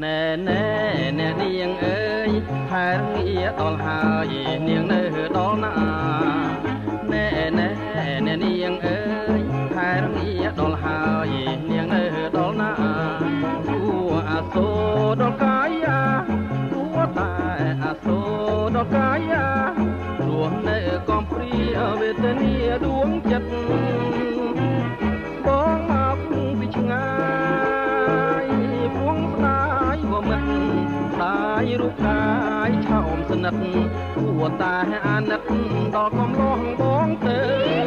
ណែណែអ្នកនាងអើយខែងារដល់ហើយនាងនៅដល់ណាណែណែអ្នកនាងអើយខែងារដល់ហើយនាងនៅដល់ណាគួអាសូរដល់កាយាគួតែអាសូរដល់កាយារស់នៅកំព្រាវេទនាដួងចិត្តបងមកពីឆ្ងាយពួងស្ដាយក៏មិនស្ដាយរូបកាយឆោមស្និទ្ធគួតែអាណិតដល់កំឡោះបងទៅ